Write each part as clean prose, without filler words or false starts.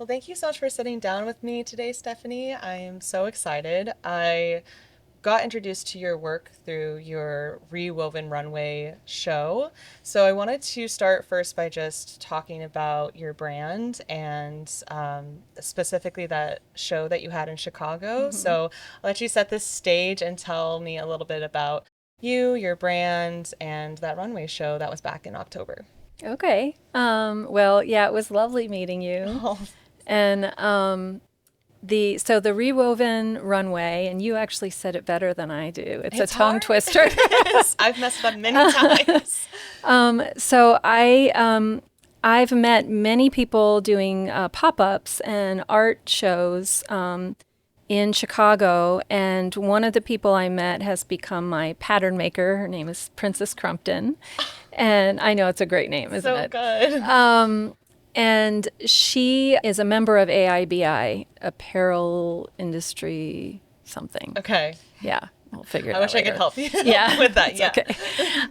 Well, thank you so much for sitting down with me today, Stephanie. I am so excited. I got introduced to your work through your Rewoven Runway show. So I wanted to start first by just talking about your brand and specifically that show that you had in Chicago. hmm So I'll let you set this stage and tell me a little bit about you, your brand, and that runway show that was back in October. Okay. Well, yeah, it was lovely meeting you. Oh, And the rewoven runway, and you actually said it better than I do. It's a it's tongue hard. twister. I've messed it up many times. I've met many people doing pop-ups and art shows in Chicago, and one of the people I met has become my pattern maker. Her name is Princess Crumpton, and I know it's a great name, isn't So it? good. And she is a member of AIBI, Apparel Industry something. Okay. Yeah, we'll figure it I out wish I could later. help you Yeah, with that. it's Yeah. okay.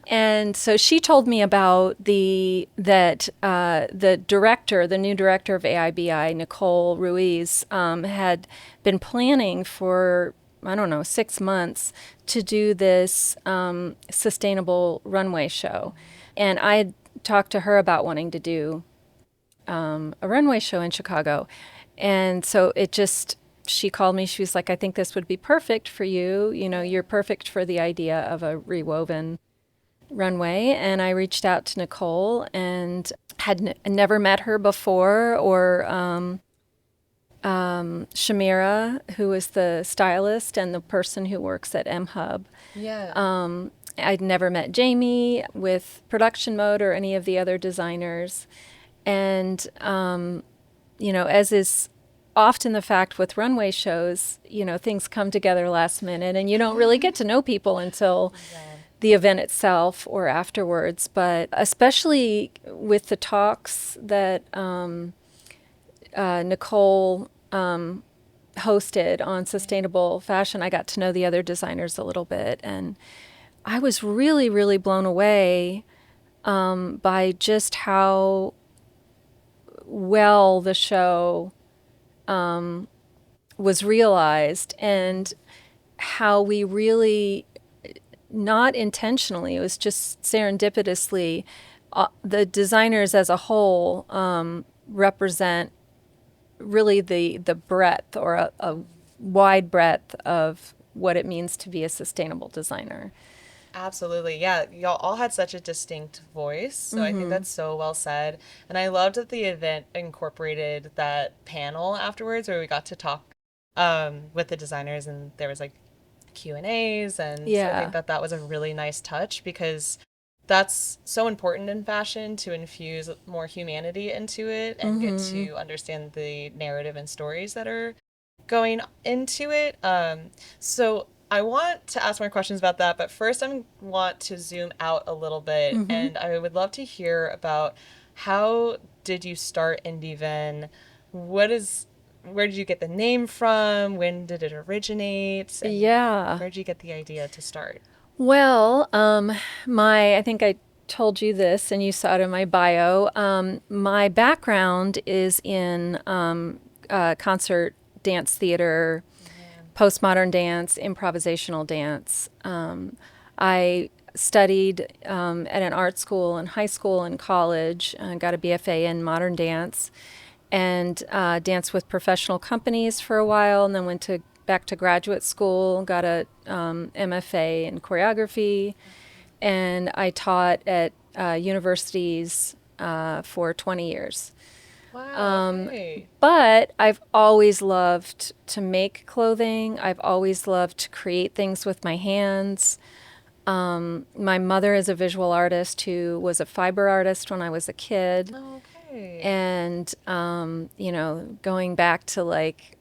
And so she told me about the director, the new director of AIBI, Nicole Ruiz, had been planning for, I don't know, 6 months to do this sustainable runway show. And I had talked to her about wanting to do a runway show in Chicago. And so she called me. She was like, I think this would be perfect for you. You know, you're perfect for the idea of a rewoven runway. And I reached out to Nicole and had never met her before, or Shamira, who is the stylist and the person who works at M Hub. Yeah. I'd never met Jamie with Production Mode or any of the other designers. And, as is often the fact with runway shows, things come together last minute and you don't really get to know people until Yeah. the event itself or afterwards. But especially with the talks that Nicole hosted on sustainable fashion, I got to know the other designers a little bit. And I was really, really blown away by just how well the show was realized, and how we really, not intentionally, it was just serendipitously, the designers as a whole represent really the breadth, or a wide breadth of what it means to be a sustainable designer. Absolutely. Yeah. Y'all all had such a distinct voice. So I think that's so well said. And I loved that the event incorporated that panel afterwards where we got to talk with the designers and there was like Q&As. And I think Yeah. that that was a really nice touch because that's so important in fashion to infuse more humanity into it and get to understand the narrative and stories that are going into it. So I want to ask more questions about that, but first I want to zoom out a little bit, and I would love to hear about how did you start indyvin? What is where did you get the name from? When did it originate? And Yeah. where did you get the idea to start? Well, I think I told you this and you saw it in my bio. My background is in concert dance theater, postmodern dance, improvisational dance. I studied at an art school in high school and college, got a BFA in modern dance, and danced with professional companies for a while, and then went to back to graduate school, got a MFA in choreography, and I taught at universities for 20 years. Wow, okay. But I've always loved to make clothing. I've always loved to create things with my hands. My mother is a visual artist who was a fiber artist when I was a kid. Okay. And, going back to like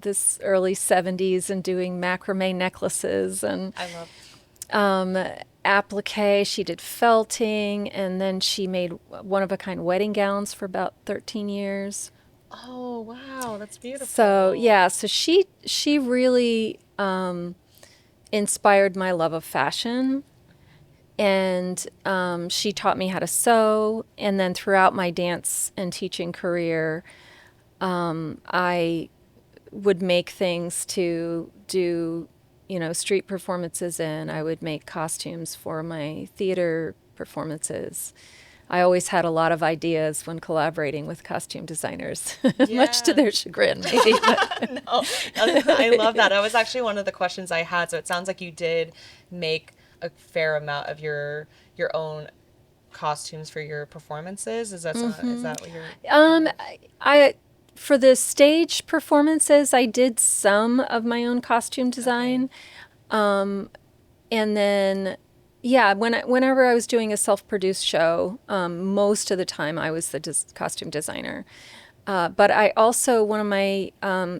this early 70s and doing macrame necklaces and I love applique. She did felting, and then she made one of a kind wedding gowns for about 13 years. Oh, wow, that's So beautiful. yeah, so she really inspired my love of fashion, and she taught me how to sew. And then throughout my dance and teaching career, I would make things to do, street performances in. I would make costumes for my theater performances. I always had a lot of ideas when collaborating with costume designers, much to Yeah. their chagrin, maybe. No, I love that. That was actually one of the questions I had. So it sounds like you did make a fair amount of your own costumes for your performances. Is that what you're kind Um, of? I for the stage performances, I did some of my own costume Okay. design, and then yeah, whenever I was doing a self-produced show, most of the time I was the costume designer. But I also, one of my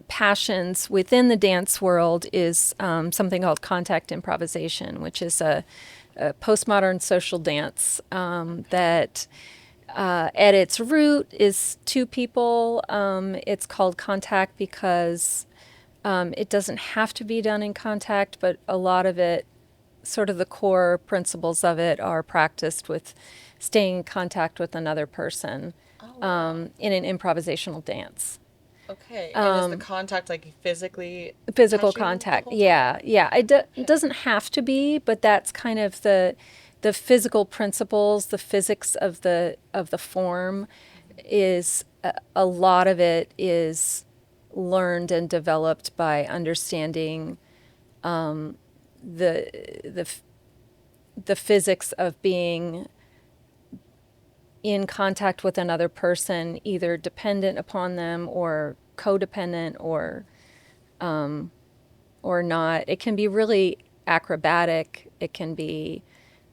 passions within the dance world is something called contact improvisation, which is a postmodern social dance that at its root is two people. It's called contact because it doesn't have to be done in contact, but a lot of it, sort of the core principles of it, are practiced with staying in contact with another person Oh wow. in an improvisational dance. Okay. And is the contact like physically Physical touching the contact, whole time? yeah, yeah. It Okay. doesn't have to be, but that's kind of the physical principles, the physics of the form is a lot of it is learned and developed by understanding the the the physics of being in contact with another person, either dependent upon them or codependent or not. It can be really acrobatic. It can be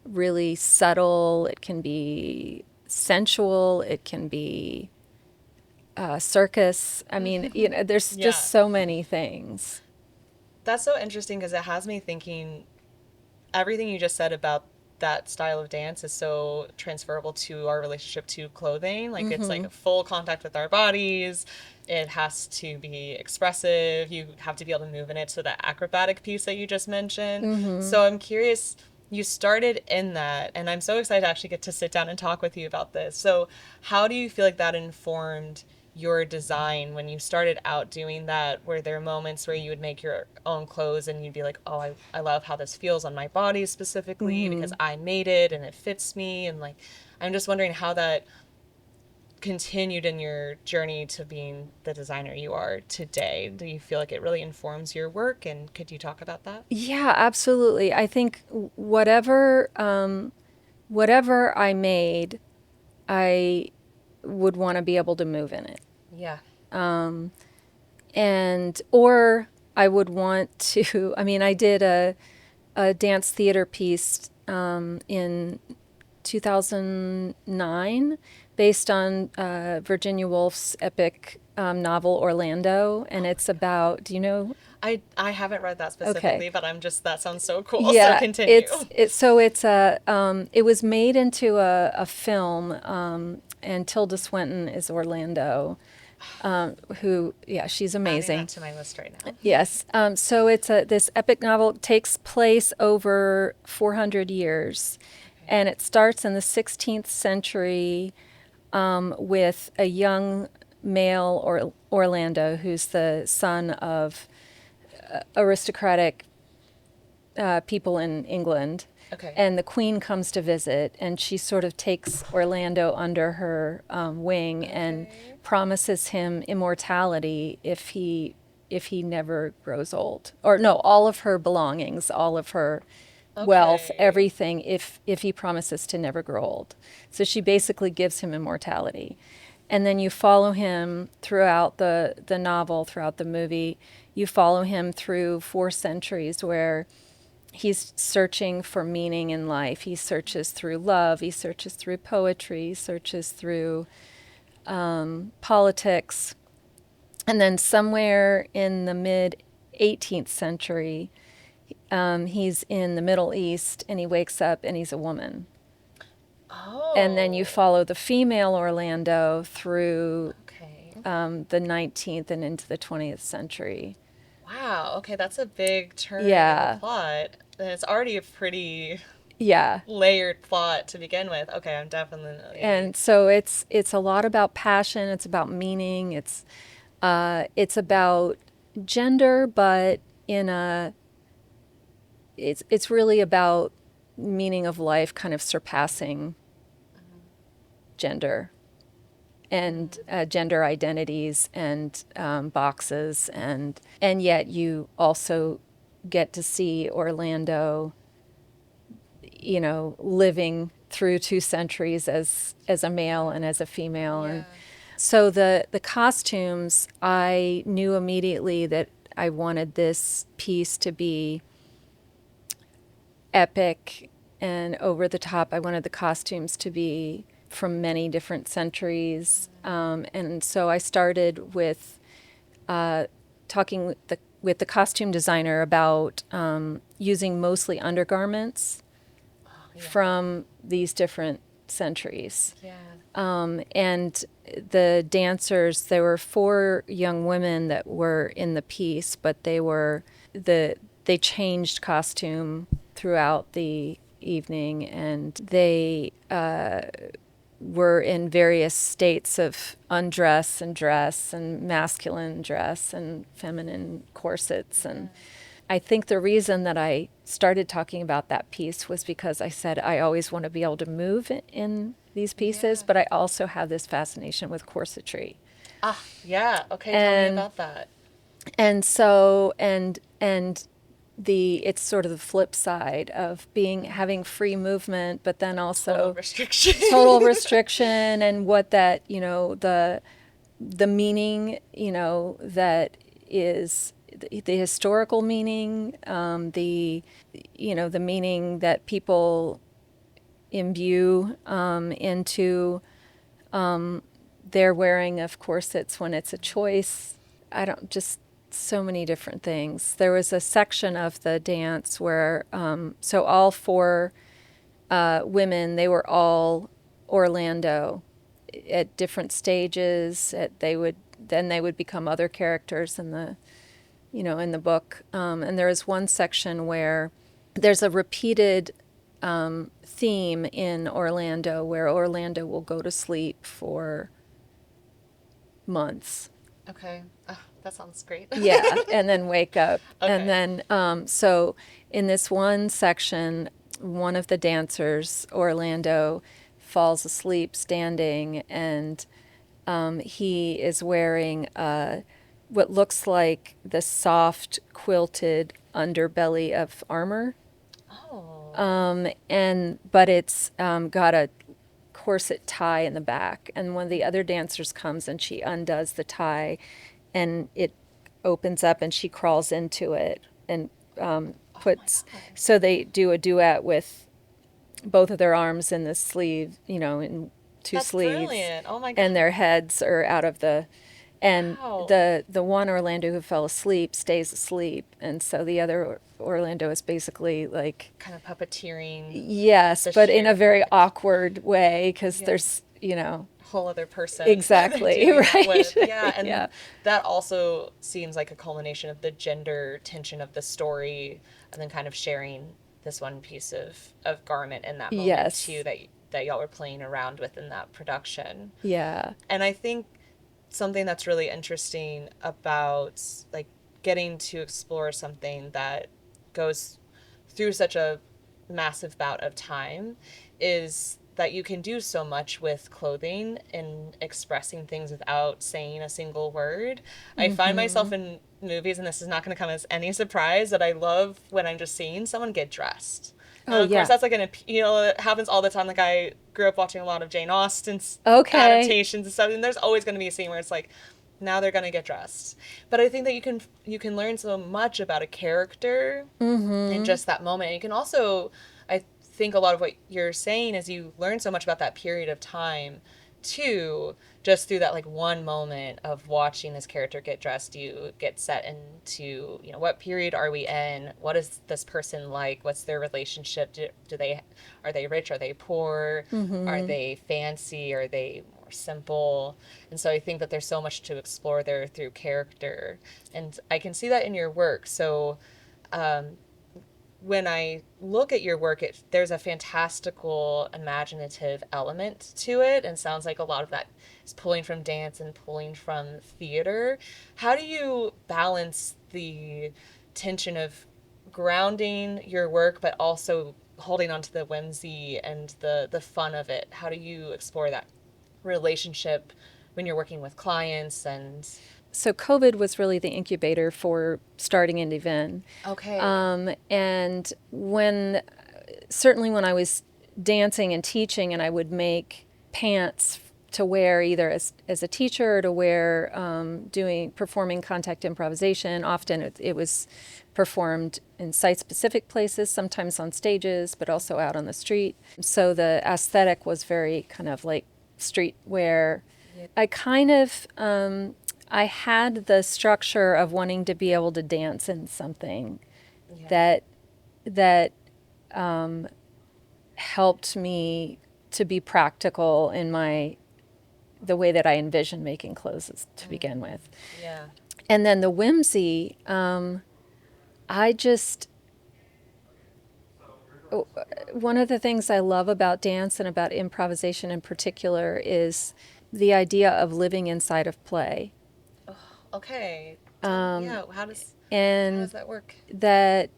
really subtle. It can be sensual. It can be circus. I mean, there's just Yeah. so many things. That's so interesting because it has me thinking everything you just said about that style of dance is so transferable to our relationship to clothing. Like it's like a full contact with our bodies. It has to be expressive. You have to be able to move in it. So that acrobatic piece that you just mentioned. So I'm curious, you started in that, and I'm so excited to actually get to sit down and talk with you about this. So how do you feel like that informed your design when you started out doing that? Were there moments where you would make your own clothes and you'd be like, oh, I love how this feels on my body specifically because I made it and it fits me? And like, I'm just wondering how that continued in your journey to being the designer you are today. Do you feel like it really informs your work? And could you talk about that? Yeah, absolutely. I think whatever I made, I would want to be able to move in it. Yeah. And or I would want to. I mean, I did a dance theater piece in 2009 based on Virginia Woolf's epic novel Orlando, and Oh it's my God. about. Do you know? I haven't read that Okay. specifically, but I'm just that sounds so cool. So Yeah, continue. it's a it was made into a film, and Tilda Swinton is Orlando, who, yeah, she's Adding that amazing. to my list right now. Yes. So it's this epic novel. It takes place over 400 years, Okay. and it starts in the 16th century with a young male or Orlando who's the son of aristocratic people in England. Okay. And the queen comes to visit, and she sort of takes Orlando under her wing and Okay. promises him immortality if he never grows old. Or no, all of her belongings, all of her wealth, Okay. everything, if he promises to never grow old. So she basically gives him immortality. And then you follow him throughout the novel, throughout the movie. You follow him through 4 centuries where he's searching for meaning in life. He searches through love, he searches through poetry, he searches through politics. And then somewhere in the mid 18th century, he's in the Middle East and he wakes up and he's a woman. And then you Oh. follow the female Orlando through Okay. the 19th and into the 20th century. Wow. Okay, that's a big turn in the Yeah, plot. And it's already a pretty yeah. layered plot to begin with. Okay, I'm definitely. And so it's a lot about passion, it's about meaning, it's It's about gender, but in a it's really about meaning of life kind of surpassing gender and gender identities and boxes, and yet you also get to see Orlando, living through 2 centuries as a male and as a female. Yeah. And so the costumes, I knew immediately that I wanted this piece to be epic and over the top. I wanted the costumes to be from many different centuries. And so I started with talking with the costume designer about using mostly undergarments Yeah. from these different centuries. Yeah. And the dancers, there were 4 young women that were in the piece, but they changed costume throughout the evening, and they were in various states of undress and dress and masculine dress and feminine corsets. And I think the reason that I started talking about that piece was because I said I always want to be able to move in these pieces, Yeah. but I also have this fascination with corsetry. Ah, yeah. Okay, tell me And about that. and so and the it's sort of the flip side of being having free movement, but then Total also restriction. total restriction, and what that, the meaning, that is the historical meaning, the meaning that people imbue into their wearing of corsets when it's a choice. I don't just so many different things. There was a section of the dance where so all 4 women, they were all Orlando at different stages. They would become other characters in the book. And there is one section where there's a repeated theme in Orlando where Orlando will go to sleep for months. Okay. Oh, that sounds great. Yeah, and then wake up. And Okay. then, so in this one section, one of the dancers, Orlando, falls asleep standing, and he is wearing what looks like the soft quilted underbelly of armor. Oh. But it's got a corset tie in the back. And one of the other dancers comes and she undoes the tie, and it opens up and she crawls into it and Oh my puts. God. So they do a duet with both of their arms in the sleeve, in 2 That's sleeves, brilliant. Oh my God. and their heads are out of the. And Wow. the one Orlando who fell asleep stays asleep, and so the other Orlando is basically like, Kind of puppeteering yes, the but in a very shared. awkward way, because Yeah. there's, Whole other person that they're exactly, doing that right? with. Yeah, and Yeah. that also seems like a culmination of the gender tension of the story, and then kind of sharing this one piece of garment in that moment too Yes. that y'all were playing around with in that production. Yeah. And I think something that's really interesting about like getting to explore something that goes through such a massive bout of time is that you can do so much with clothing and expressing things without saying a single word. I find myself in movies, and this is not going to come as any surprise, that I love when I'm just seeing someone get dressed. Oh, And of course, yeah. that's like it happens all the time. Like I grew up watching a lot of Jane Austen's Okay. adaptations and stuff, and there's always going to be a scene where it's like, now they're going to get dressed. But I think that you can learn so much about a character in just that moment. And you can also, I think a lot of what you're saying is you learn so much about that period of time too, just through that like one moment of watching this character get dressed. You get set into, what period are we in, what is this person like, what's their relationship, do they, are they rich, are they poor, are they fancy, are they more simple. And so I think that there's so much to explore there through character, and I can see that in your work. So when I look at your work, there's a fantastical, imaginative element to it, and sounds like a lot of that is pulling from dance and pulling from theater. How do you balance the tension of grounding your work, but also holding on to the whimsy and the fun of it? How do you explore that relationship when you're working with clients and So COVID was really the incubator for starting indyvin. okay. And certainly when I was dancing and teaching, and I would make pants to wear either as a teacher or to wear performing contact improvisation. Often it was performed in site-specific places, sometimes on stages, but also out on the street. So the aesthetic was very kind of like streetwear. Yeah. I kind of I had the structure of wanting to be able to dance in something Yeah. that helped me to be practical in the way that I envisioned making clothes to begin with. Yeah. And then the whimsy, I just, one of the things I love about dance and about improvisation in particular is the idea of living inside of play. Okay. Yeah. How does And that work? that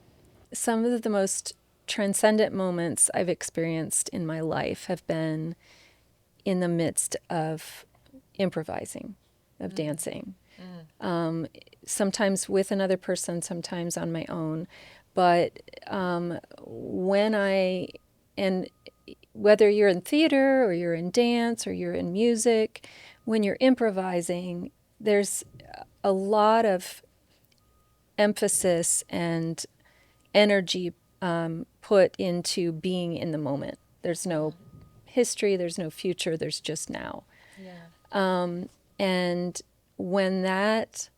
some of the most transcendent moments I've experienced in my life have been in the midst of improvising, of dancing. Sometimes with another person, sometimes on my own. But when and whether you're in theater or you're in dance or you're in music, when you're improvising, there's a lot of emphasis and energy put into being in the moment. There's no history, there's no future, there's just now. Yeah. And when that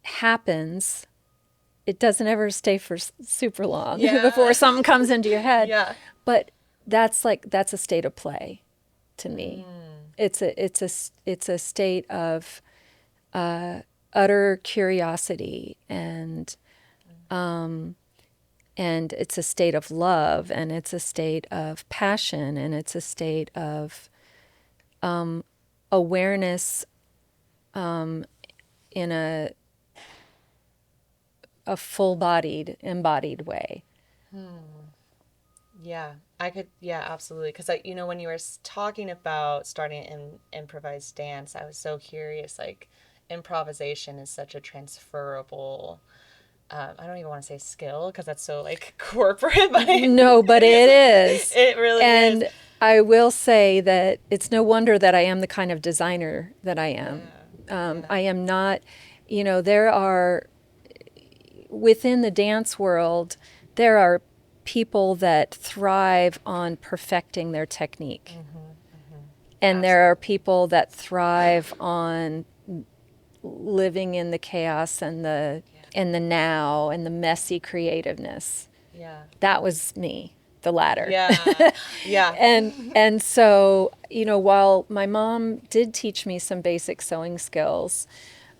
happens, it doesn't ever stay for super long before Yeah. something comes into your head. Yeah. But that's a state of play to me. It's a state of utter curiosity and it's a state of love, and it's a state of passion, and it's a state of awareness in a full-bodied, embodied way. Yeah. Yeah, absolutely. Because when you were talking about starting in improvised dance, I was so curious. Like, improvisation is such a transferable. I don't even want to say skill because that's so like corporate, but No, but it is. it really is. And I will say that it's no wonder that I am the kind of designer that I Yeah. am. Yeah. I am not, there are, within the dance world, there are people that thrive on perfecting their technique. And there are people that thrive on living in the chaos and the now and the messy creativeness. Yeah. That was me, the latter. Yeah. Yeah. And so, while my mom did teach me some basic sewing skills,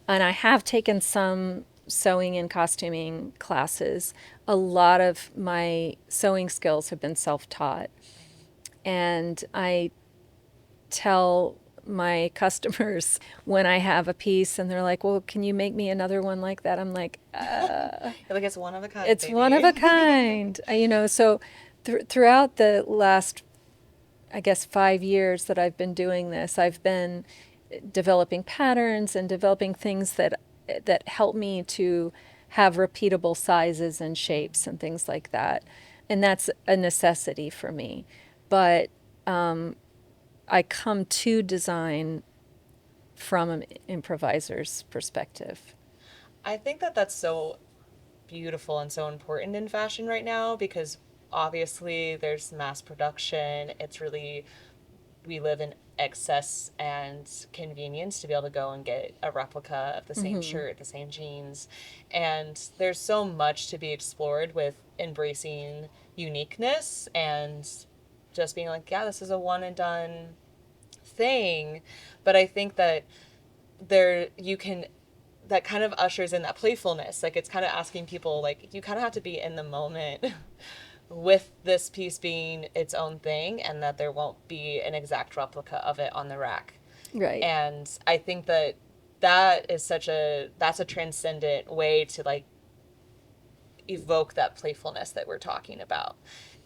and I have taken some sewing and costuming classes, a lot of my sewing skills have been self-taught. And I tell my customers when I have a piece and they're like, well, can you make me another one like that? I'm like, Like it's one of a kind, it's baby. one of a kind. So throughout the last, I guess, 5 years that I've been doing this, I've been developing patterns and developing things that help me to have repeatable sizes and shapes and things like that. And that's a necessity for me. But I come to design from an improviser's perspective. I think that that's so beautiful and so important in fashion right now because obviously there's mass production. It's really, we live in excess and convenience to be able to go and get a replica of the same shirt, the same jeans. And there's so much to be explored with embracing uniqueness and just being like, yeah, this is a one and done thing. But I think that there you can that kind of ushers in that playfulness. Like it's kind of asking people, like, you kind of have to be in the moment with this piece being its own thing, and that there won't be an exact replica of it on the rack. Right. And I think that that is that's a transcendent way to like evoke that playfulness that we're talking about,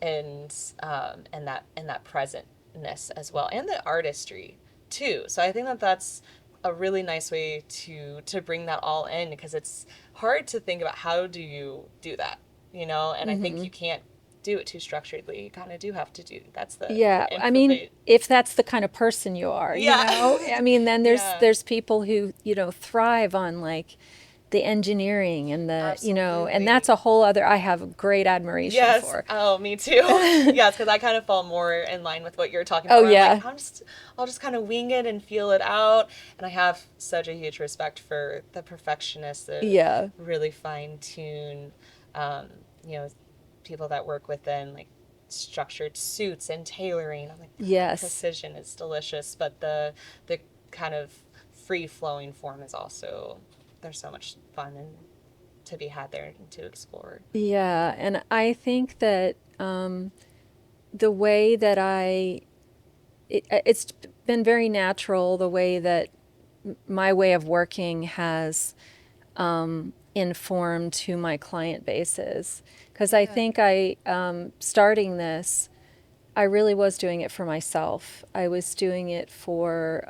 and that presentness as well, and the artistry too. So I think that that's a really nice way to bring that all in, because it's hard to think about how do you do that, you know. And I think you can't do it too structuredly. You kind of do have to do, that's Yeah, the I mean, improvise. if that's the kind of person you are, you Yeah. know, I mean, then Yeah, there's people who, you know, thrive on like the engineering and the, you know, and that's absolutely. a whole other, I have great admiration Yes. for. Oh, me too. Yes, because I kind of fall more in line with what you're talking about, Oh, where I'm like, yeah. I'll just kind of wing it and feel it out. And I have such a huge respect for the perfectionists that Yeah. really fine tune, um, you know, people that work within like structured suits and tailoring. I'm like, that Yes. precision is delicious, but the kind of free flowing form is also, there's so much fun and to be had there and to explore. Yeah. And I think that the way that it's been very natural, the way that my way of working has informed who my client base is. Because I Yeah. think starting this, I really was doing it for myself. I was doing it for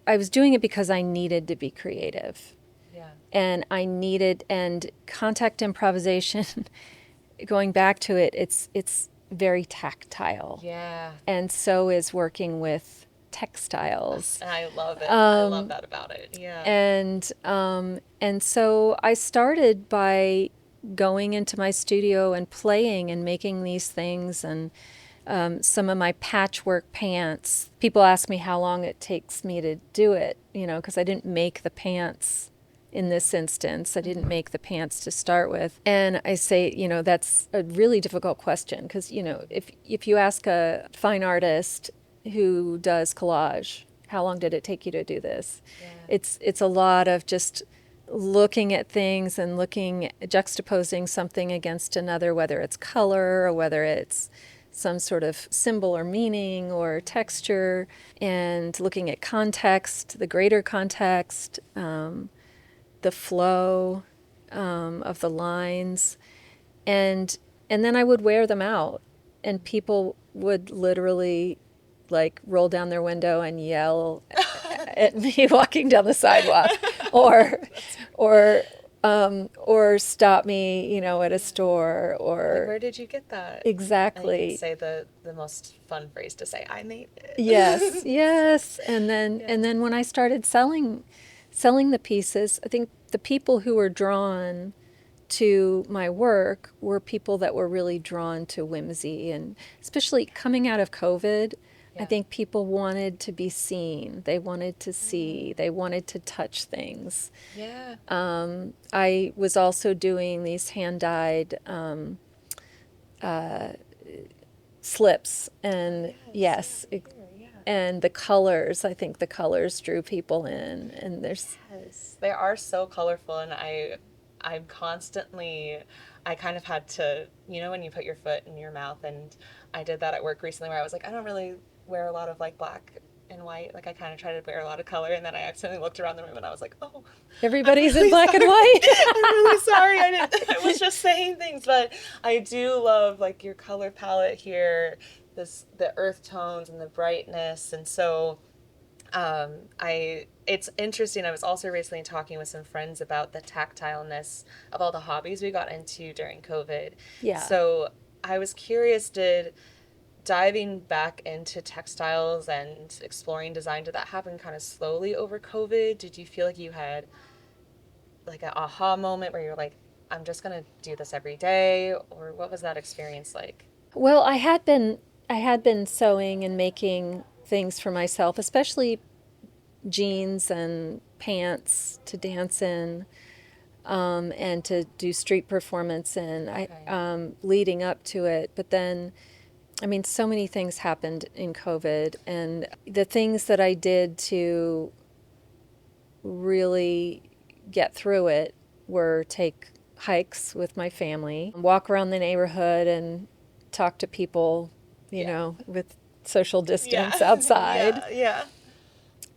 I was doing it because I needed to be creative. Yeah. And contact improvisation, going back to it, it's very tactile. Yeah. And so is working with textiles. And I love it. I love Um, that about it. Yeah. and so I started by going into my studio and playing and making these things, and some of my patchwork pants. People ask me how long it takes me to do it, you know, because I didn't make the pants in this instance. I didn't make the pants to start with. And I say, you know, that's a really difficult question because, you know, if you ask a fine artist who does collage, how long did it take you to do this? Yeah. It's a lot of just looking at things and juxtaposing something against another, whether it's color or whether it's some sort of symbol or meaning or texture, and looking at context, the greater context, the flow of the lines, and and then I would wear them out, and people would literally like roll down their window and yell at me walking down the sidewalk, or or or stop me, you know, at a store, Like, or where did you get that? And you can exactly. say the most fun phrase to say, I made Yes, it. yes. Yeah. And then when I started selling the pieces, I think the people who were drawn to my work were people that were really drawn to whimsy, and especially coming out of COVID, I Yeah. think people wanted to be seen. They wanted to see, they wanted to touch things. Yeah. I was also doing these hand dyed slips, and Yes. Yeah. yes, Here. Yeah. and the colors. I think the colors drew people in, and there's Yes. They are so colorful, and I'm constantly, I kind of had to, you know, when you put your foot in your mouth, and I did that at work recently where I was like, I don't really wear a lot of like black and white. Like I kind of try to wear a lot of color, and then I accidentally looked around the room and I was like, oh, I'm everybody's in really black and sorry. white. I'm really sorry. I was just saying things, but I do love like your color palette here, the earth tones and the brightness, and so I it's interesting. I was also recently talking with some friends about the tactileness of all the hobbies we got into during COVID. Yeah. So I was curious, did diving back into textiles and exploring design, did that happen kind of slowly over COVID? Did you feel like you had like an aha moment where you're like, I'm just gonna do this every day? Or what was that experience like? Well, I had been sewing and making things for myself, especially jeans and pants to dance in, and to do street performance in. Okay. Leading up to it, but then, I mean, so many things happened in COVID, and the things that I did to really get through it were take hikes with my family, walk around the neighborhood and talk to people, Yeah. with social distance Yeah. outside. Yeah.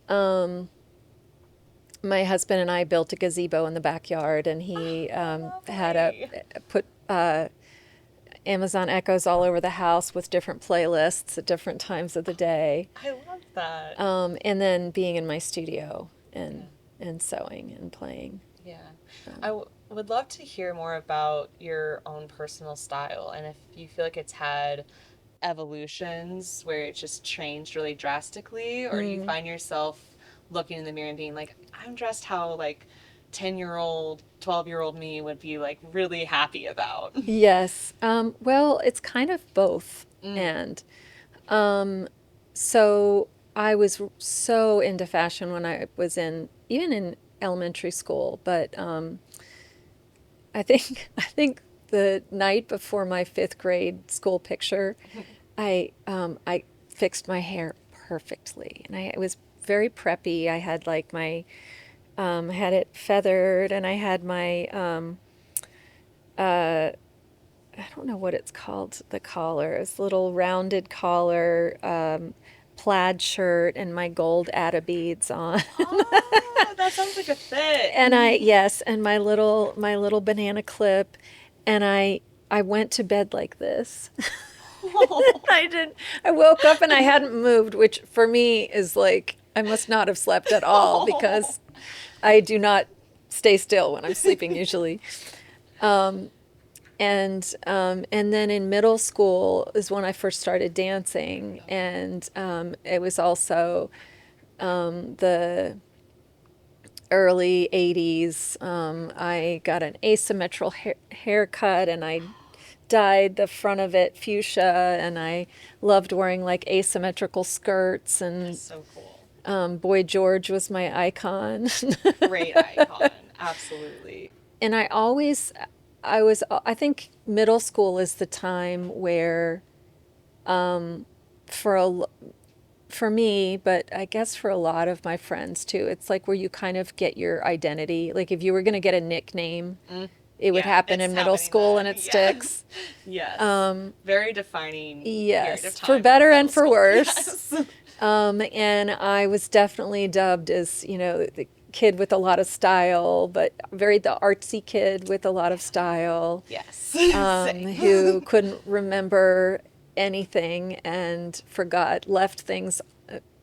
Yeah. My husband and I built a gazebo in the backyard, and he had Lovely. put Amazon Echoes all over the house with different playlists at different times of the day. I love that. And then being in my studio Yeah. and sewing and playing. Yeah. Would love to hear more about your own personal style and if you feel like it's had evolutions where it just changed really drastically, or do you find yourself looking in the mirror and being like, I'm dressed how like 10-year-old, 12-year-old me would be like really happy about? Yes. Well, it's kind of both. Mm. And so I was so into fashion when I was even in elementary school, but I think the night before my fifth grade school picture, I fixed my hair perfectly, and I was very preppy. I had like my had it feathered, and I had my I don't know what it's called, the collar. It's a little rounded collar, plaid shirt, and my gold Atta beads on. Oh, that sounds like a fit. And yes, and my little banana clip, and I went to bed like this. Oh. I didn't. I woke up and I hadn't moved, which for me is like I must not have slept at all Oh. because I do not stay still when I'm sleeping usually. And then in middle school is when I first started dancing, and it was also the early 80s. I got an asymmetrical haircut, and I dyed the front of it fuchsia, and I loved wearing like asymmetrical skirts, That's and so cool. Boy George was my icon. Great icon. Absolutely. And I think middle school is the time where for a, for me, but I guess for a lot of my friends too, it's like where you kind of get your identity. Like if you were going to get a nickname, it would Yeah, happen it's in middle happening school then. and it Yeah. sticks. Yes. Very defining period of Yes, for time in better and middle for school. worse. Yes. And I was definitely dubbed as, the kid with a lot of style, but the artsy kid with a lot of style, Yes. Same. who couldn't remember anything and left things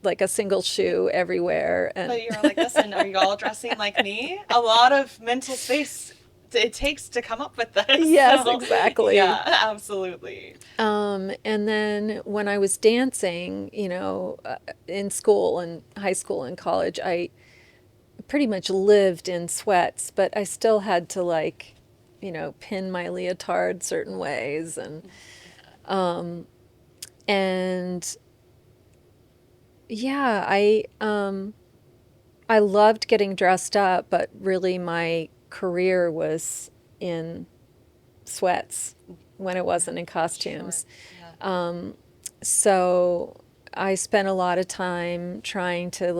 like a single shoe everywhere. And But you're like, listen, are you all dressing like me? A lot of mental space it takes to come up with this. yes, So, exactly. yeah, absolutely. And then when I was dancing, in school and high school and college, I pretty much lived in sweats, but I still had to like, pin my leotard certain ways, and yeah, I loved getting dressed up, but really my career was in sweats when it wasn't in Sure. costumes. Yeah. So I spent a lot of time trying to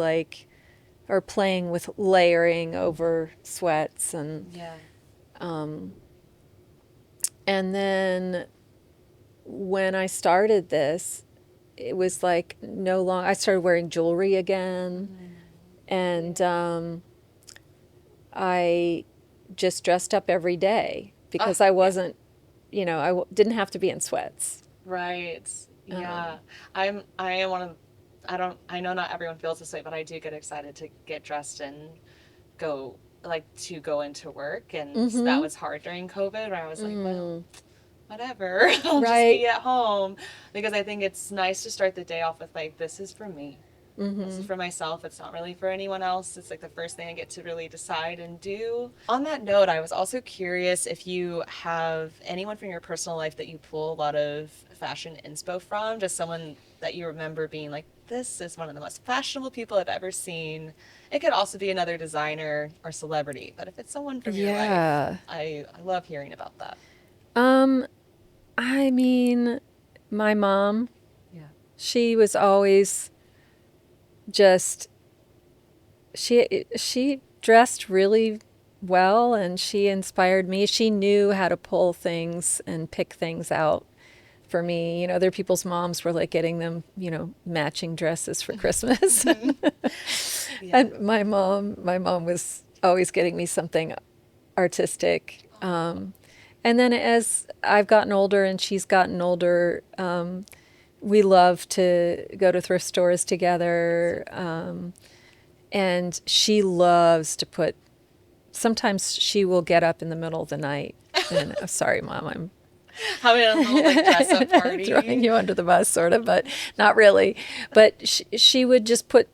or playing with layering over sweats, Yeah. and then when I started this, it was like no longer. I started wearing jewelry again, and I just dressed up every day because I Yeah. wasn't, didn't have to be in sweats. Right. Yeah. I am one of I know not everyone feels this way, but I do get excited to get dressed and go to go into work, and that was hard during COVID where I was like, well, whatever. I'll just Right. be at home, because I think it's nice to start the day off with like, this is for me. This is for myself. It's not really for anyone else. It's like the first thing I get to really decide and do. On that note, I was also curious if you have anyone from your personal life that you pull a lot of fashion inspo from, just someone that you remember being like, this is one of the most fashionable people I've ever seen. It could also be another designer or celebrity, but if it's someone from your life, Yeah. I love hearing about that. I mean, my mom, Yeah. she was always just she dressed really well, and she inspired me. She knew how to pull things and pick things out for me. Other people's moms were like getting them, matching dresses for Christmas. Yeah. And my mom was always getting me something artistic. And then as I've gotten older and she's gotten older, we love to go to thrift stores together. And she loves to put, sometimes she will get up in the middle of the night. And sorry, Mom, I'm Having a little like dress up throwing party. you under the bus, sort of, but not really. But she would just put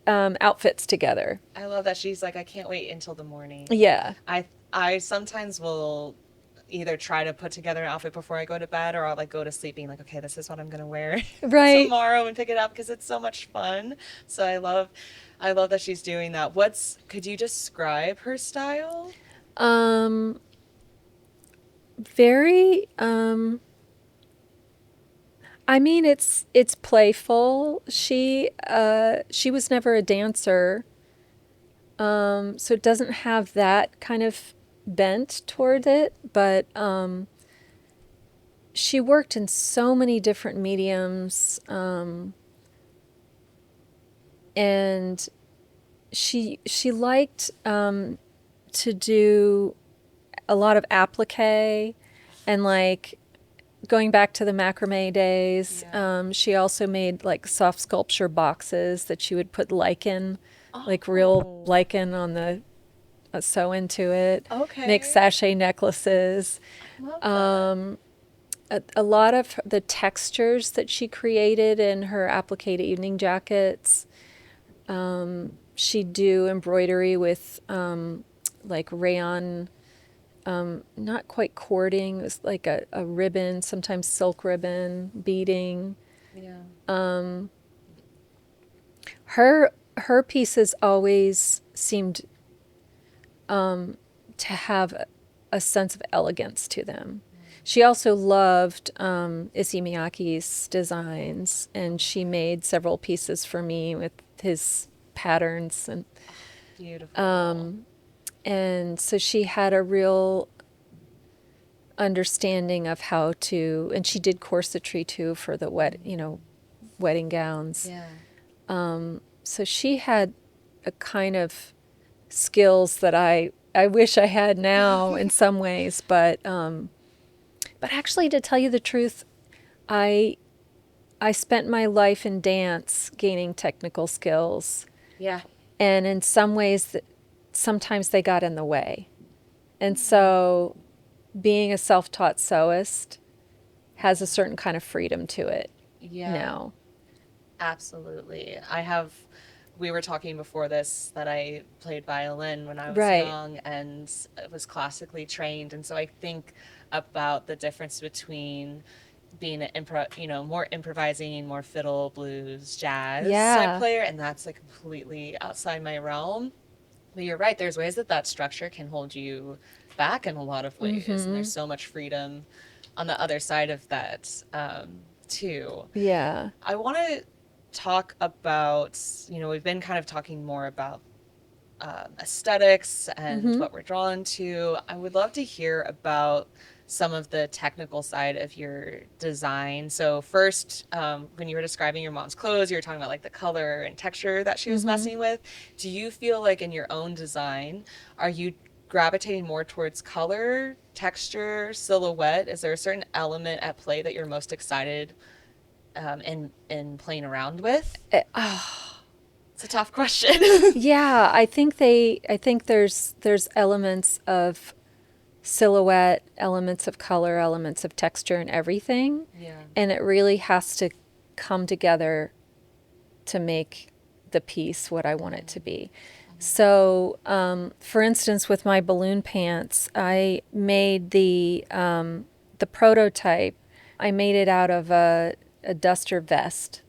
outfits together. I love that she's like, I can't wait until the morning. Yeah, I sometimes will either try to put together an outfit before I go to bed, or I'll like go to sleep being like, okay, this is what I'm gonna wear right. tomorrow and pick it up because it's so much fun. So I love that she's doing that. Could you describe her style? Um, very. I mean, it's playful. She was never a dancer, so it doesn't have that kind of bent toward it. But she worked in so many different mediums, and she liked to do a lot of applique, and like going back to the macrame days. Yeah. She also made like soft sculpture boxes that she would put lichen, like real Oh, lichen on the sew into it. Make okay. sachet necklaces. I love that. Um, a lot of the textures that she created in her applique evening jackets. She'd do embroidery with like rayon, not quite cording. It was like a ribbon, sometimes silk ribbon, beading. Yeah. Her pieces always seemed to have a sense of elegance to them. She also loved Issey Miyake's designs, and she made several pieces for me with his patterns, Beautiful. and so she had a real understanding of how to, and she did corsetry too for the wedding gowns. Yeah. So she had a kind of skills that I wish I had now in some ways, but actually, to tell you the truth, I I spent my life in dance gaining technical skills, Yeah. and in some ways, sometimes they got in the way. And so, being a self-taught sewist has a certain kind of freedom to it Yeah. now. Absolutely. We were talking before this that I played violin when I was Right. young and was classically trained. And so I think about the difference between being more improvising, more fiddle, blues, jazz type Yeah. player. And that's like completely outside my realm. But you're right. There's ways that structure can hold you back in a lot of ways. And Mm-hmm. there's so much freedom on the other side of that, too. Yeah. I want to talk about, we've been kind of talking more about aesthetics and Mm-hmm. what we're drawn to. I would love to hear about some of the technical side of your design. So first, when you were describing your mom's clothes, you were talking about like the color and texture that she was Mm-hmm. messing with. Do you feel like in your own design, are you gravitating more towards color, texture, silhouette? Is there a certain element at play that you're most excited in playing around with? It's a tough question. Yeah, I think there's elements of silhouette, elements of color, elements of texture and everything. Yeah. And it really has to come together to make the piece what I want it to be. So, for instance, with my balloon pants, I made the prototype. I made it out of a duster vest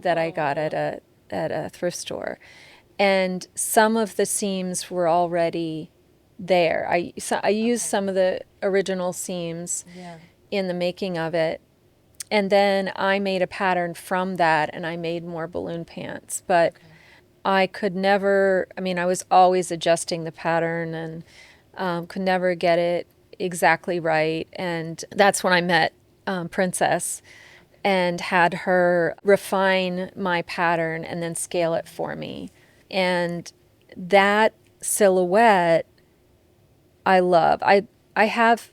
that I got Oh, at a thrift store, and some of the seams were already there. I used okay. some of the original seams Yeah. in the making of it, and then I made a pattern from that, and I made more balloon pants. But Okay. I could never, I mean, I was always adjusting the pattern and could never get it exactly right. And that's when I met Princess and had her refine my pattern and then scale it for me. And that silhouette I love. I have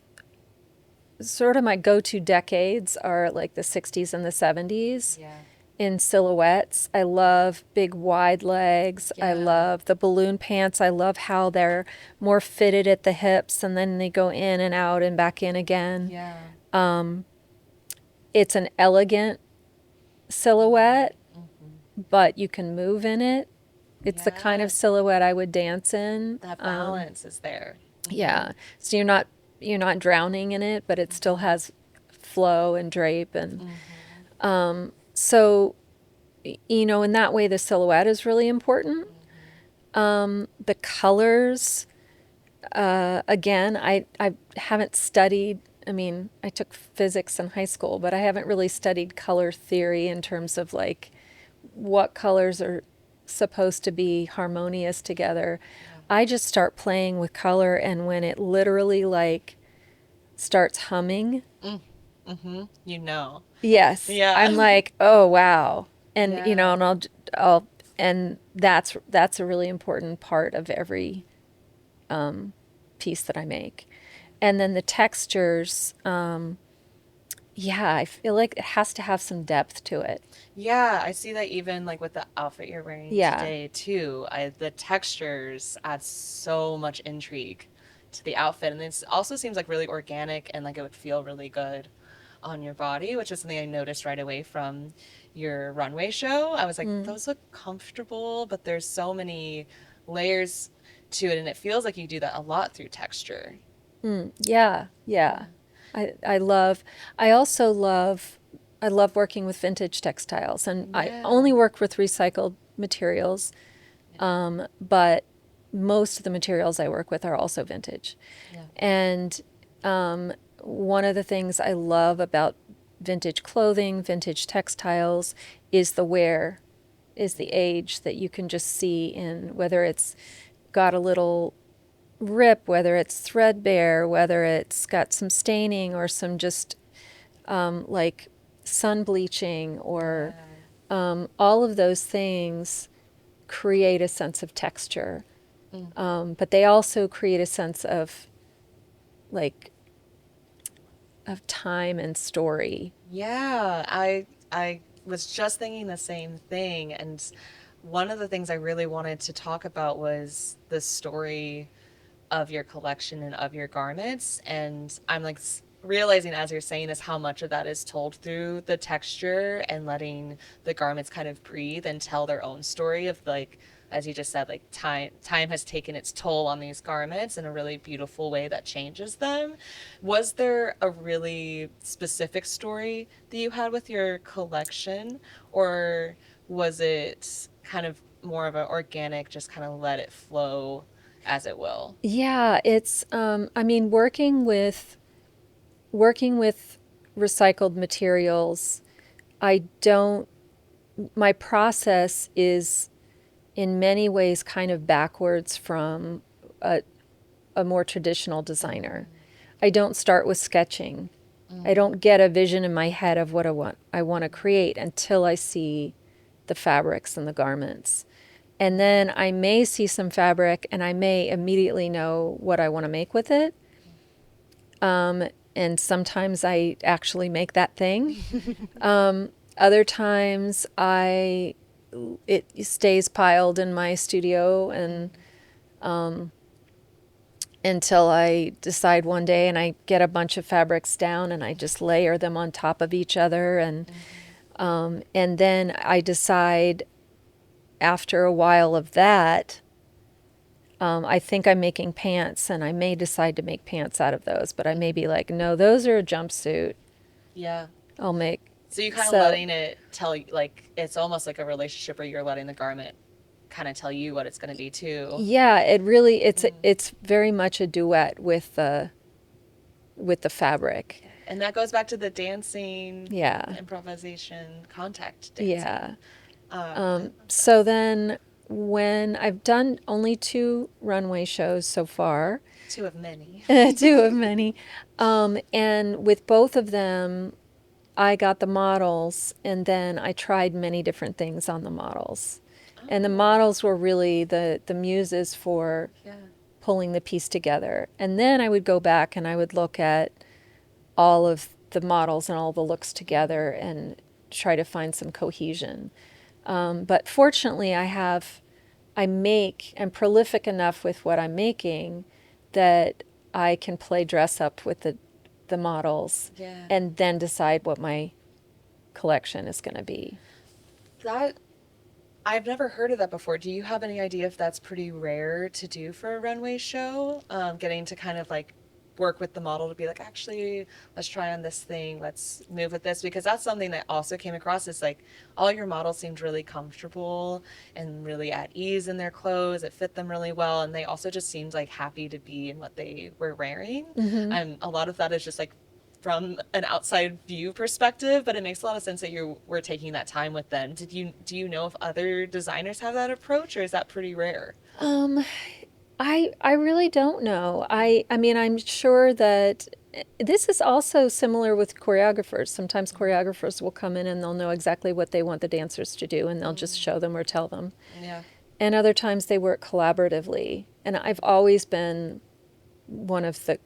sort of my go-to decades are like the 60s and the 70s Yeah. in silhouettes. I love big wide legs. I Yeah. love the balloon pants. I love how they're more fitted at the hips and then they go in and out and back in again. Yeah. It's an elegant silhouette, Mm-hmm. but you can move in it. It's the kind of Yeah. silhouette I would dance in. That balance is there. Mm-hmm. Yeah. So you're not drowning in it, but it still has flow and drape and Mm-hmm. so in that way the silhouette is really important. The colors, again, I haven't studied. I mean, I took physics in high school, but I haven't really studied color theory in terms of like what colors are supposed to be harmonious together. Yeah. I just start playing with color, and when it literally like starts humming, Mm-hmm. You know. yes, Yeah. I'm like, oh wow, and Yeah. and I'll, and that's a really important part of every piece that I make. And then the textures, yeah, I feel like it has to have some depth to it. Yeah, I see that even like with the outfit you're wearing Yeah. today too. The textures add so much intrigue to the outfit, and it also seems like really organic and like it would feel really good on your body, which is something I noticed right away from your runway show. I was like, those look comfortable, but there's so many layers to it, and it feels like you do that a lot through texture. Yeah, yeah. I love, I also love, I love working with vintage textiles, and I Yeah. only work with recycled materials, but most of the materials I work with are also vintage. Yeah. And one of the things I love about vintage clothing, vintage textiles, is the wear, is the age that you can just see in whether it's got a little rip, whether it's threadbare, whether it's got some staining or some just like sun bleaching, or Yeah. all of those things create a sense of texture. But they also create a sense of like of time and story. Yeah, I was just thinking the same thing, and one of the things I really wanted to talk about was the story of your collection and of your garments, and I'm like realizing as you're saying this how much of that is told through the texture and letting the garments kind of breathe and tell their own story of like, as you just said, like time has taken its toll on these garments in a really beautiful way that changes them. Was there a really specific story that you had with your collection, or was it kind of more of an organic, just kind of let it flow as it will? Yeah, it's I mean working with recycled materials, I don't my process is in many ways kind of backwards from a more traditional designer. I don't start with sketching. I don't get a vision in my head of what I want to create until I see the fabrics and the garments. And then I may see some fabric and I may immediately know what I want to make with it. And sometimes I actually make that thing. Other times it stays piled in my studio and until I decide one day and I get a bunch of fabrics down and I just layer them on top of each other, and then I decide after a while of that, I think I'm making pants and I may decide to make pants out of those, but I may be like, no, those are a jumpsuit. Yeah. I'll make So you kind of so letting it tell you, like it's almost like a relationship where you're letting the garment kind of tell you what it's going to be too. yeah, it's very much a duet with the fabric. And that goes back to the dancing, Yeah. improvisation, contact dancing. Yeah. I love So that. then when I've done only 2 runway shows so far, Two of many. 2 of many, and with both of them, I got the models, and then I tried many different things on the models. And the Oh, models were really the muses for yeah. pulling the piece together. And then I would go back and I would look at all of the models and all the looks together and try to find some cohesion. But fortunately, I'm prolific enough with what I'm making that I can play dress up with the models Yeah. and then decide what my collection is going to be. That I've never heard of that before. Do you have any idea if that's pretty rare to do for a runway show? Getting to kind of like work with the model to be like, actually, let's try on this thing, let's move with this, because that's something that also came across is like all your models seemed really comfortable and really at ease in their clothes. It fit them really well, and they also just seemed like happy to be in what they were wearing. And a lot of that is just like from an outside view perspective, but it makes a lot of sense that you were taking that time with them. Do you know if other designers have that approach, or is that pretty rare? Um, I really don't know. I mean, I'm sure that this is also similar with choreographers. Sometimes choreographers will come in and they'll know exactly what they want the dancers to do and they'll just show them or tell them. Yeah. And other times they work collaboratively. And I've always been one of the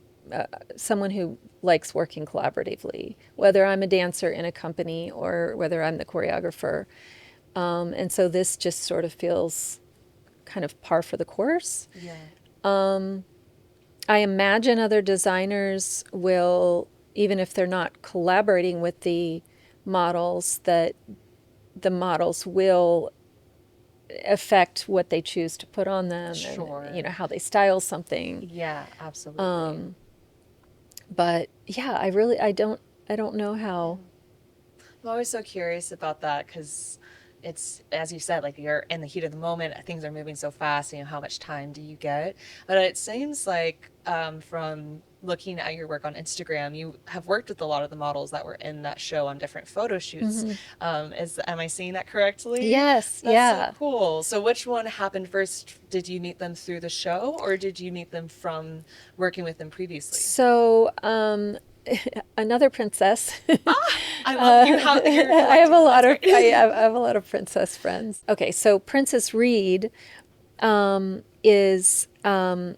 someone who likes working collaboratively, whether I'm a dancer in a company or whether I'm the choreographer. And so this just sort of feels kind of par for the course. Yeah. I imagine other designers will, even if they're not collaborating with the models, that the models will affect what they choose to put on them Sure. and how they style something. Yeah, absolutely. But yeah, I don't know how. I'm always so curious about that because it's, as you said, like you're in the heat of the moment, things are moving so fast, how much time do you get? But it seems like from looking at your work on Instagram, you have worked with a lot of the models that were in that show on different photo shoots. Am I seeing that correctly? Yes, That's so yeah. cool. So which one happened first? Did you meet them through the show, or did you meet them from working with them previously? So, another princess. I love you. How you're I have collecting a them. lot That's of great. I have a lot of princess friends. Okay, so Princess Reed is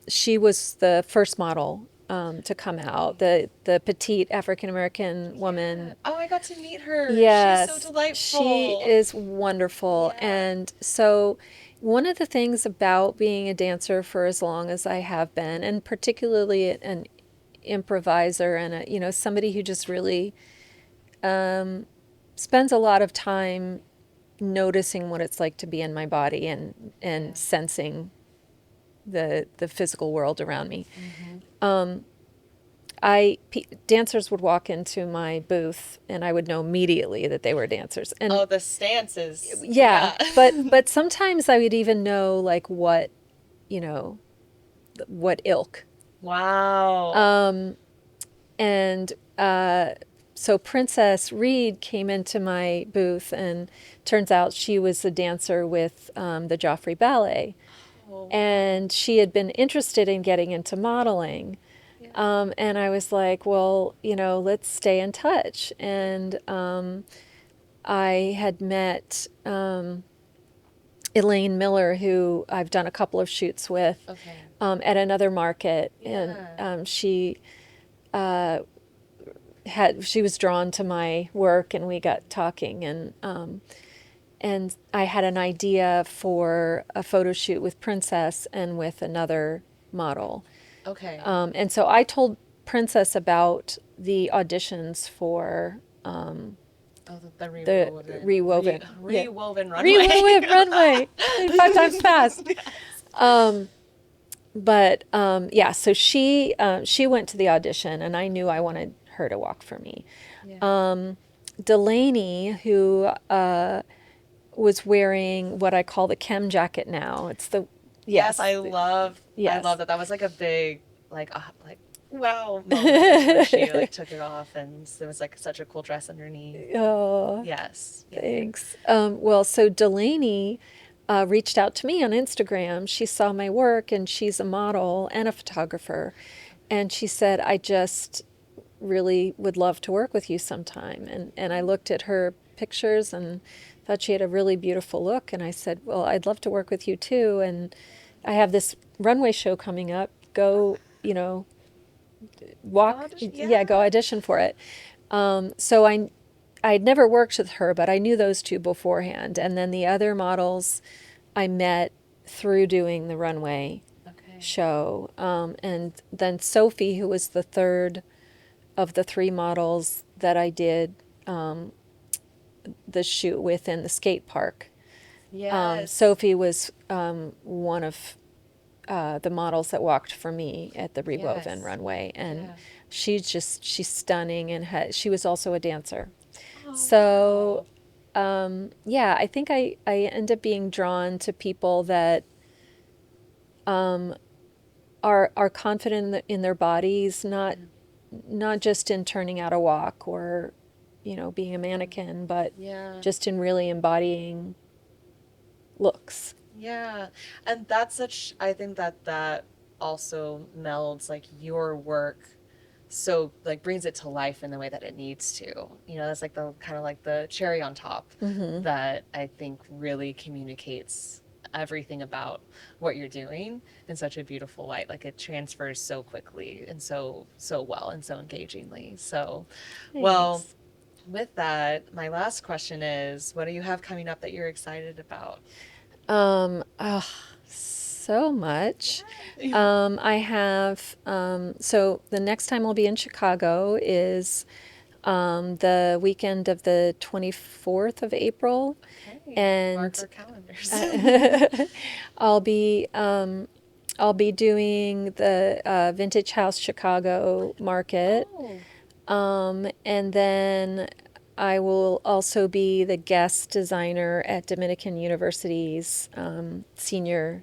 she was the first model to come out, the petite African American Yeah. woman. Oh, I got to meet her. She's so Yes, she delightful. is wonderful. Yeah. And so, one of the things about being a dancer for as long as I have been, and particularly an improviser and somebody who just really spends a lot of time noticing what it's like to be in my body and Yeah. sensing the physical world around me. Mm-hmm. Dancers would walk into my booth and I would know immediately that they were dancers. And Oh, the stances. yeah, Yeah. but sometimes I would even know like you know, what ilk. Wow. And so Princess Reed came into my booth, and turns out she was a dancer with the Joffrey Ballet. Oh, wow. And she had been interested in getting into modeling. Yeah. And I was like, well, let's stay in touch. And I had met Elaine Miller, who I've done a couple of shoots with Okay. at another market. And Yeah. she was drawn to my work, and we got talking, and I had an idea for a photo shoot with Princess and with another model. Okay. And so I told Princess about the auditions for Oh, the the rewoven, rewoven, yeah, rewoven runway. rewoven runway, 5 times fast. But yeah, so she went to the audition, and I knew I wanted her to walk for me. Yeah. Delaney, who was wearing what I call the chem jacket now. It's the Yes, yes, I yes. love that. That was like a big, like wow moment where she like took it off, and it was like such a cool dress underneath. Oh, Yes. Yeah. thanks. Well, so Delaney reached out to me on Instagram. She saw my work, and she's a model and a photographer. And she said, I just really would love to work with you sometime. And I looked at her pictures and thought she had a really beautiful look. And I said, well, I'd love to work with you too. And I have this runway show coming up. Go, walk, God, yeah, go yeah. audition for it. So I'd never worked with her, but I knew those two beforehand. And then the other models I met through doing the runway Okay. show. And then Sophie, who was the third of the three models that I did the shoot with in the skate park. Yes. Sophie was one of the models that walked for me at the Rewoven Yes. runway, and Yeah. she's stunning, and she was also a dancer. Oh, So wow. yeah, I think I end up being drawn to people that are confident in their bodies, Yeah. not just in turning out a walk or being a mannequin, but Yeah. just in really embodying looks. Yeah. And that's such, I think that that also melds like your work so like brings it to life in the way that it needs to. That's like the kind of like the cherry on top Hmm. that I think really communicates everything about what you're doing in such a beautiful light. Like it transfers so quickly and so well and so engagingly. So, well, Thanks. with that, my last question is, what do you have coming up that you're excited about? Oh, so much. Yeah. I have, so the next time I'll be in Chicago is the weekend of the 24th of April. Okay, mark And our calendars. uh, I'll be, I'll be doing the Vintage House Chicago Market. Oh, And then I will also be the guest designer at Dominican University's senior,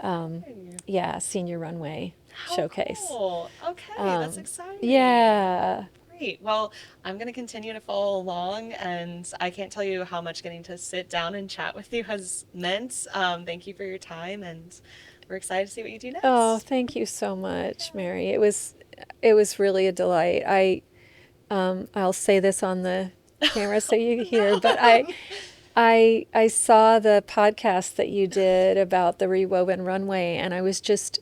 oh, um, okay. yeah, senior runway How showcase. cool. Okay, that's exciting. Yeah. Great. Well, I'm going to continue to follow along, and I can't tell you how much getting to sit down and chat with you has meant. Thank you for your time, and we're excited to see what you do Oh, next. thank you so much, Mary. It was really a delight. I'll say this on the camera so you hear, but No. I saw the podcast that you did about the Rewoven Runway, and I was just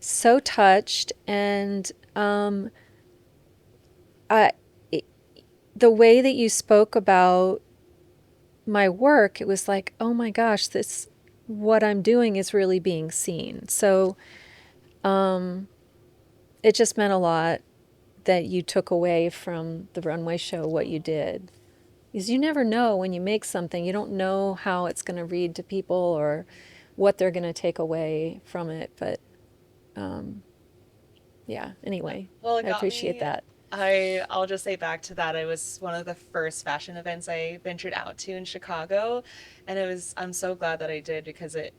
so touched. And I, the way that you spoke about my work, it was like, oh my gosh, this what I'm doing is really being seen. So it just meant a lot that you took away from the runway show what you did. Because you never know when you make something, you don't know how it's going to read to people or what they're going to take away from it. But yeah, anyway, Well, it I got appreciate me. that. I'll just say back to that. It was one of the first fashion events I ventured out to in Chicago, and I'm so glad that I did because it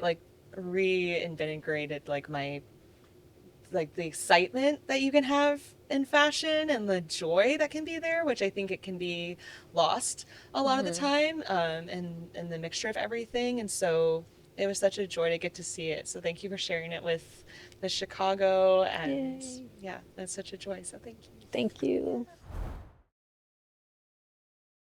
like reinvigorated like my like the excitement that you can have in fashion and the joy that can be there, which I think it can be lost a lot of the time, and the mixture of everything. And so it was such a joy to get to see it. So thank you for sharing it with Chicago, and Yay. yeah, it's such a joy. So thank you. Thank you. Yeah.